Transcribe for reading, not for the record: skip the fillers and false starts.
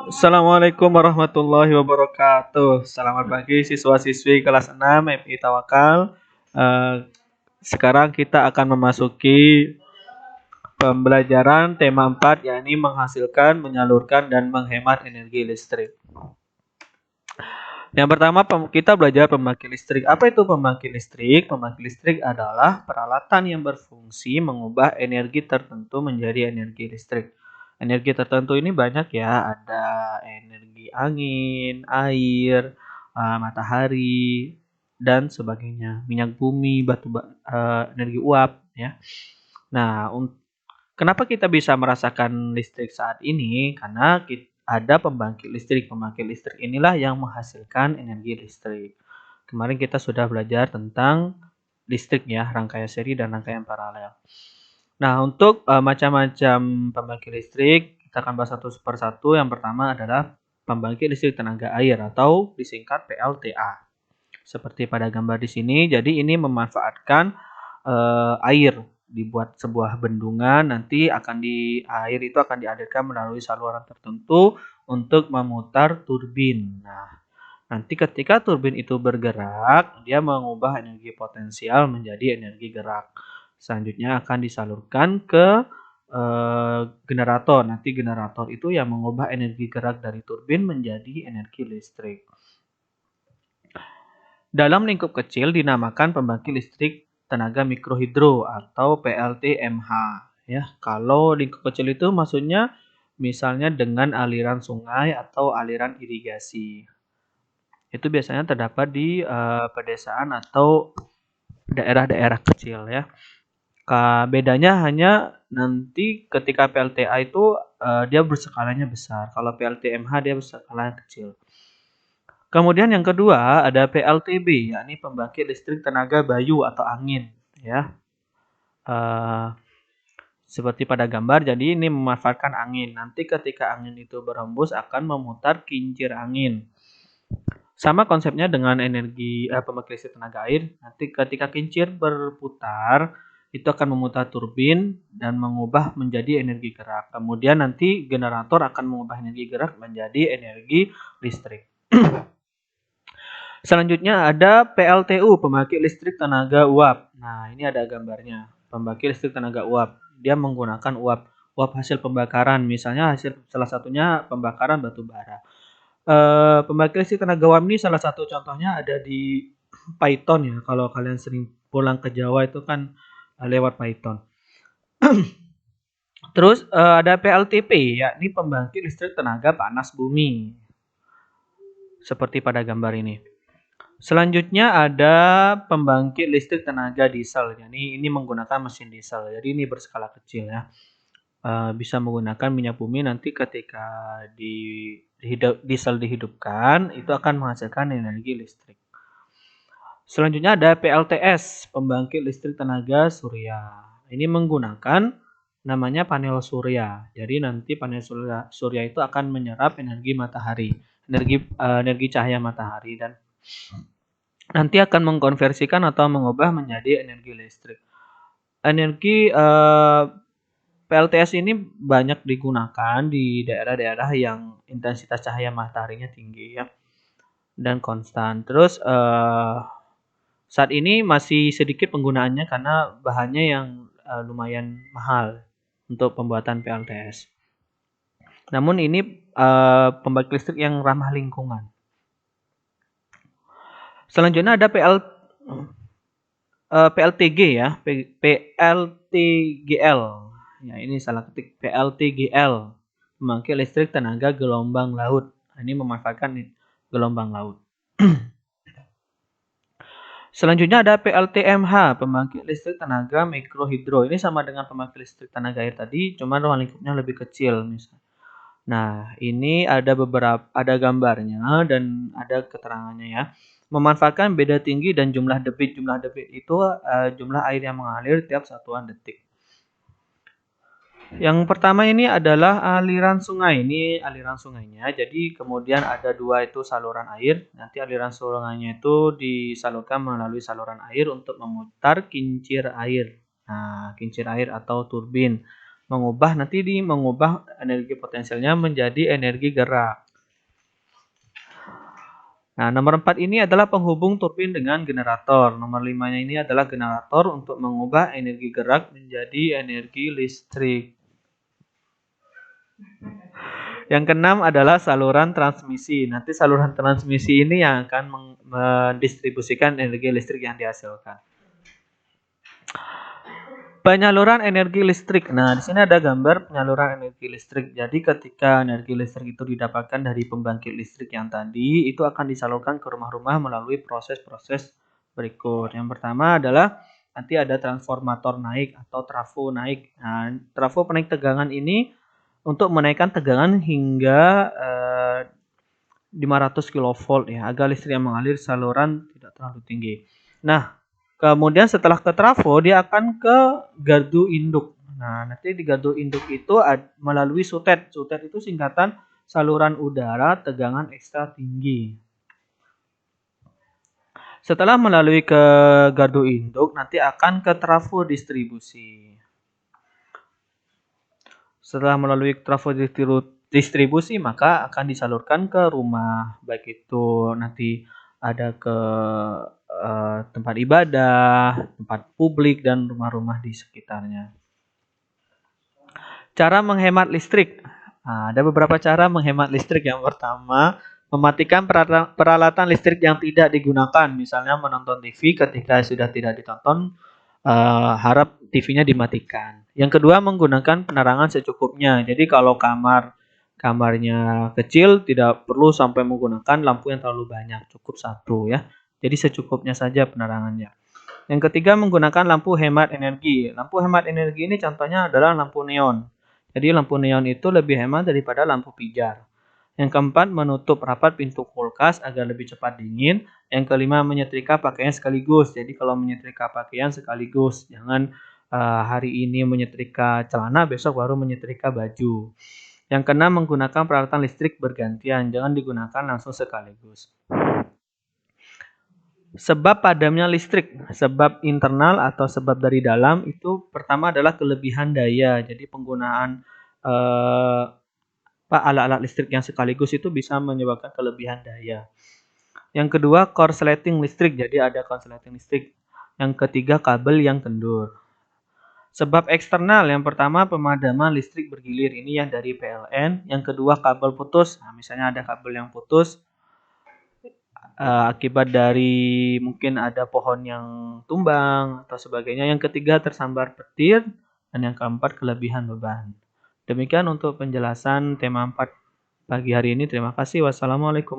Assalamualaikum warahmatullahi wabarakatuh. Selamat pagi siswa-siswi kelas 6 MI Tawakal. Eh, Sekarang kita akan memasuki pembelajaran tema 4, yakni menghasilkan, menyalurkan, dan menghemat energi listrik. Yang pertama kita belajar pembangkit listrik. Apa itu pembangkit listrik? Pembangkit listrik adalah peralatan yang berfungsi mengubah energi tertentu menjadi energi listrik. Energi tertentu ini banyak ya, ada energi angin, air, matahari, dan sebagainya. Minyak bumi, energi uap ya. Nah, kenapa kita bisa merasakan listrik saat ini? Karena ada pembangkit listrik. Pembangkit listrik inilah yang menghasilkan energi listrik. Kemarin kita sudah belajar tentang listrik ya, rangkaian seri dan rangkaian paralel. Nah, untuk macam-macam pembangkit listrik, kita akan bahas satu persatu. Yang pertama adalah pembangkit listrik tenaga air atau disingkat PLTA. Seperti pada gambar di sini, jadi ini memanfaatkan air, dibuat sebuah bendungan, nanti air itu akan dialirkan melalui saluran tertentu untuk memutar turbin. Nah, nanti ketika turbin itu bergerak, dia mengubah energi potensial menjadi energi gerak. Selanjutnya akan disalurkan ke generator. Nanti generator itu yang mengubah energi gerak dari turbin menjadi energi listrik. Dalam lingkup kecil dinamakan pembangkit listrik tenaga mikrohidro atau PLTMH. Ya, kalau lingkup kecil itu maksudnya misalnya dengan aliran sungai atau aliran irigasi. Itu biasanya terdapat di pedesaan atau daerah-daerah kecil ya. Bedanya hanya nanti ketika PLTA itu dia berskalanya besar. Kalau PLTMH dia berskalanya kecil. Kemudian yang kedua ada PLTB, yakni pembangkit listrik tenaga bayu atau angin, ya. Seperti pada gambar, jadi ini memanfaatkan angin. Nanti ketika angin itu berhembus akan memutar kincir angin. Sama konsepnya dengan pembangkit listrik tenaga air. Nanti ketika kincir berputar, itu akan memutar turbin dan mengubah menjadi energi gerak. Kemudian nanti generator akan mengubah energi gerak menjadi energi listrik. Selanjutnya ada PLTU, pembangkit listrik tenaga uap. Nah, ini ada gambarnya. Pembangkit listrik tenaga uap. Dia menggunakan uap hasil pembakaran. Misalnya salah satunya pembakaran batu bara. Pembangkit listrik tenaga uap ini salah satu contohnya ada di Python ya. Kalau kalian sering pulang ke Jawa itu kan lewat Python. Terus ada PLTP, yakni pembangkit listrik tenaga panas bumi. Seperti pada gambar ini. Selanjutnya ada pembangkit listrik tenaga diesel. Jadi ini menggunakan mesin diesel. Jadi ini berskala kecil ya. Bisa menggunakan minyak bumi, nanti ketika diesel dihidupkan itu akan menghasilkan energi listrik. Selanjutnya ada PLTS, pembangkit listrik tenaga surya. Ini menggunakan namanya panel surya. Jadi nanti panel surya itu akan menyerap energi matahari, energi cahaya matahari, dan nanti akan mengkonversikan atau mengubah menjadi energi listrik. Energi PLTS ini banyak digunakan di daerah-daerah yang intensitas cahaya mataharinya tinggi ya dan konstan. Terus saat ini masih sedikit penggunaannya karena bahannya yang lumayan mahal untuk pembuatan PLTS. Namun ini pembangkit listrik yang ramah lingkungan. Selanjutnya ada PLTG ya, PLTGL. Ya, ini salah ketik, PLTGL. Pembangkit listrik tenaga gelombang laut. Ini memanfaatkan gelombang laut. Selanjutnya ada PLTMH, pembangkit listrik tenaga mikrohidro. Ini sama dengan pembangkit listrik tenaga air tadi, cuma ruang lingkupnya lebih kecil misalnya. Nah, ini ada gambarnya dan ada keterangannya ya. Memanfaatkan beda tinggi dan jumlah debit. Jumlah debit itu jumlah air yang mengalir tiap satuan detik. Yang pertama ini adalah aliran sungai. Ini aliran sungainya. Jadi kemudian ada dua itu saluran air. Nanti aliran sungainya itu disalurkan melalui saluran air untuk memutar kincir air. Nah, kincir air atau turbin. mengubah energi potensialnya menjadi energi gerak. Nah, nomor 4 ini adalah penghubung turbin dengan generator. Nomor 5-nya ini adalah generator untuk mengubah energi gerak menjadi energi listrik. Yang keenam adalah saluran transmisi. Nanti saluran transmisi ini yang akan mendistribusikan energi listrik yang dihasilkan. Penyaluran energi listrik. Nah, di sini ada gambar penyaluran energi listrik. Jadi ketika energi listrik itu didapatkan dari pembangkit listrik yang tadi, itu akan disalurkan ke rumah-rumah melalui proses-proses berikut. Yang pertama adalah nanti ada transformator naik atau trafo naik. Nah, trafo penaik tegangan ini untuk menaikkan tegangan hingga 500 kV ya, agar listrik yang mengalir saluran tidak terlalu tinggi. Nah, kemudian setelah ke trafo, dia akan ke gardu induk. Nah, nanti di gardu induk itu melalui sutet. Sutet itu singkatan saluran udara tegangan ekstra tinggi. Setelah melalui ke gardu induk, nanti akan ke trafo distribusi. Setelah melalui trafo distribusi, maka akan disalurkan ke rumah. Baik itu nanti ada ke tempat ibadah, tempat publik, dan rumah-rumah di sekitarnya. Cara menghemat listrik. Nah, ada beberapa cara menghemat listrik. Yang pertama, mematikan peralatan listrik yang tidak digunakan. Misalnya menonton TV ketika sudah tidak ditonton, harap TV-nya dimatikan. Yang kedua, menggunakan penerangan secukupnya. Jadi kalau kamarnya kecil, tidak perlu sampai menggunakan lampu yang terlalu banyak. Cukup satu ya. Jadi secukupnya saja penerangannya. Yang ketiga, menggunakan lampu hemat energi. Lampu hemat energi ini contohnya adalah lampu neon. Jadi lampu neon itu lebih hemat daripada lampu pijar. Yang keempat, menutup rapat pintu kulkas agar lebih cepat dingin. Yang kelima, menyetrika pakaian sekaligus. Jadi kalau menyetrika pakaian sekaligus, jangan hari ini menyetrika celana, besok baru menyetrika baju. Yang keenam, menggunakan peralatan listrik bergantian. Jangan digunakan langsung sekaligus. Sebab padamnya listrik, sebab internal atau sebab dari dalam itu pertama adalah kelebihan daya. Jadi penggunaan alat-alat listrik yang sekaligus itu bisa menyebabkan kelebihan daya. Yang kedua, korsleting listrik. Jadi ada korsleting listrik. Yang ketiga, kabel yang kendur. Sebab eksternal, yang pertama pemadaman listrik bergilir. Ini yang dari PLN. Yang kedua, kabel putus. Nah, misalnya ada kabel yang putus akibat dari mungkin ada pohon yang tumbang atau sebagainya. Yang ketiga, tersambar petir. Dan yang keempat, kelebihan beban. Demikian untuk penjelasan tema 4 pagi hari ini. Terima kasih. Wassalamualaikum.